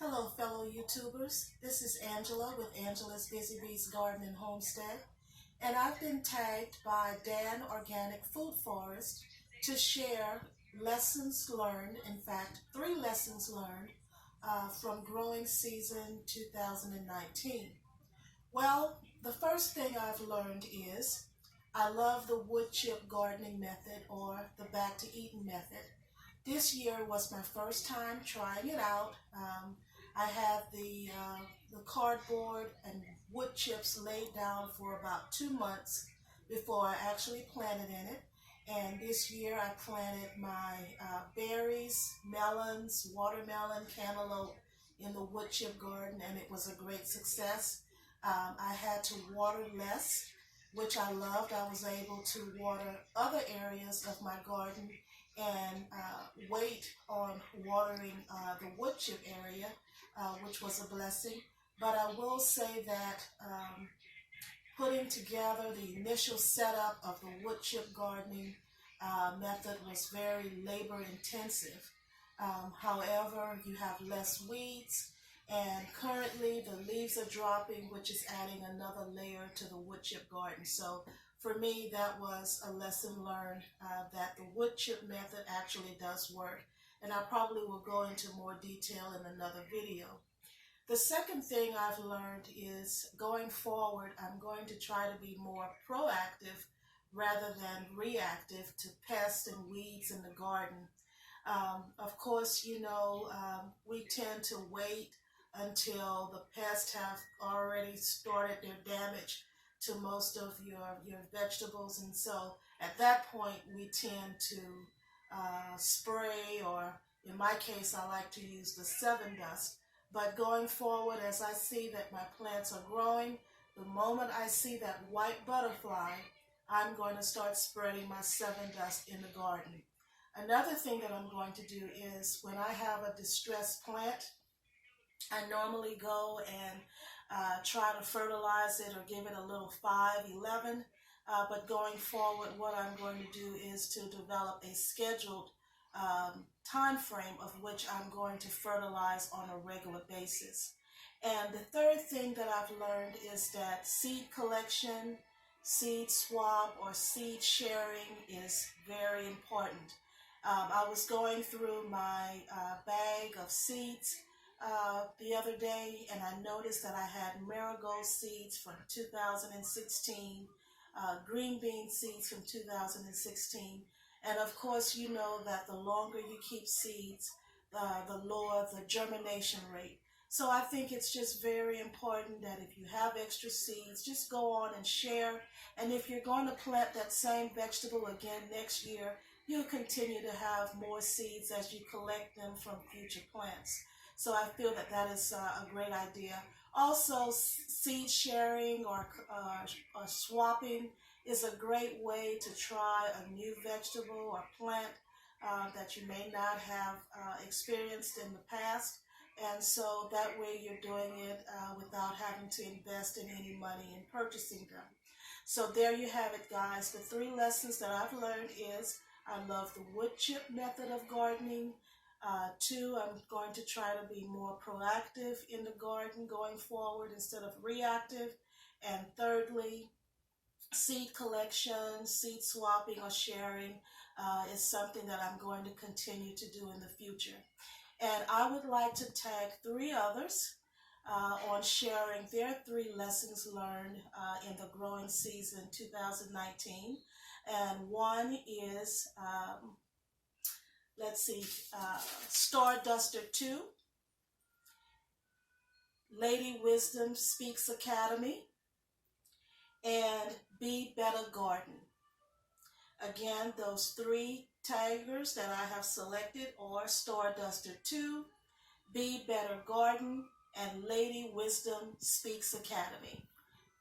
Hello, fellow YouTubers. This is Angela with Angela's Busy Bees Garden and Homestead, and I've been tagged by Dan Organic Food Forest to share lessons learned, in fact, 3 lessons learned from growing season 2019. Well, the first thing I've learned is I love the wood chip gardening method, or the back to Eden method. This year was my first time trying it out. I had the cardboard and wood chips laid down for about 2 months before I actually planted in it. And this year I planted my berries, melons, watermelon, cantaloupe in the wood chip garden, and it was a great success. I had to water less, which I loved. I was able to water other areas of my garden and wait on watering the wood chip area, which was a blessing. But I will say that putting together the initial setup of the wood chip gardening method was very labor intensive. However, you have less weeds, and currently the leaves are dropping, which is adding another layer to the wood chip garden. So for me, that was a lesson learned that the wood chip method actually does work. And I probably will go into more detail in another video. The second thing I've learned is going forward, I'm going to try to be more proactive rather than reactive to pests and weeds in the garden. Of course, we tend to wait until the pests have already started their damage to most of your vegetables, and so at that point we tend to spray, or in my case I like to use the 7 dust. But going forward, as I see that my plants are growing, the moment I see that white butterfly, I'm going to start spreading my 7 dust in the garden. Another thing that I'm going to do is when I have a distressed plant, I normally go and try to fertilize it or give it a little 5-11. But going forward, what I'm going to do is to develop a scheduled time frame of which I'm going to fertilize on a regular basis. And the third thing that I've learned is that seed collection, seed swap, or seed sharing is very important. I was going through my bag of seeds the other day, and I noticed that I had marigold seeds from 2016, green bean seeds from 2016, and of course you know that the longer you keep seeds, the lower the germination rate. So I think it's just very important that if you have extra seeds, just go on and share, and if you're going to plant that same vegetable again next year, you'll continue to have more seeds as you collect them from future plants. So I feel that that is a great idea. Also, seed sharing or swapping is a great way to try a new vegetable or plant that you may not have experienced in the past. And so that way you're doing it without having to invest in any money in purchasing them. So there you have it, guys. The 3 lessons that I've learned is I love the wood chip method of gardening. 2, I'm going to try to be more proactive in the garden going forward instead of reactive. And thirdly, seed collection, seed swapping, or sharing is something that I'm going to continue to do in the future. And I would like to tag 3 others on sharing their 3 lessons learned in the growing season 2019. And one is Star Duster 2, Lady Wisdom Speaks Academy, and Be Better Garden. Again, those 3 taggers that I have selected are Star Duster 2, Be Better Garden, and Lady Wisdom Speaks Academy.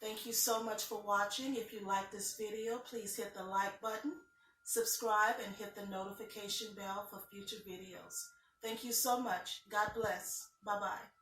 Thank you so much for watching. If you like this video, please hit the like button, subscribe, and hit the notification bell for future videos. Thank you so much. God bless. Bye-bye.